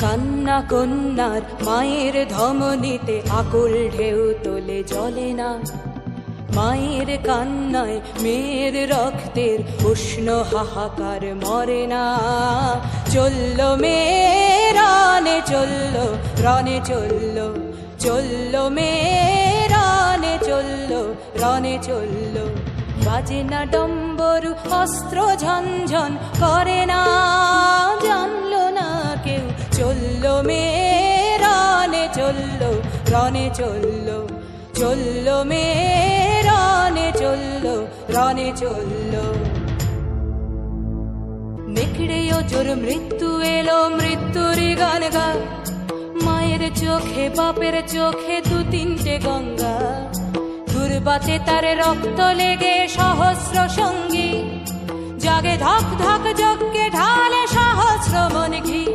কান্না কন্যার মায়ের ধমনীতে আকুল ঢেউ তোলে জলে না, মায়ের কান্নায় মেয়ের রক্তের উষ্ণ হাহাকার মরে না। চলল মেয়ে রানে চলল, রনে চলল, চলল মেয়ে রানে চলল, রনে চলল। বাজে না ডম্বরু অস্ত্র ঝনঝন করে না, জানলো না কেউ। চলল মেয়ে রানে চলল, রনে চলল, চলল মেয়ে রানে চলল, রনে চলল। নেকড়ে ও জোর মৃত্যু এলো, মৃত্যুর গান গা। মায়ের চোখে বাপের চোখে দু তিনটে গঙ্গা। দুর্বাতে তার রক্ত লেগে সহস্র সঙ্গী, জাগে ধক ধক যজ্ঞে ঢালে সহস্র মন ঘি।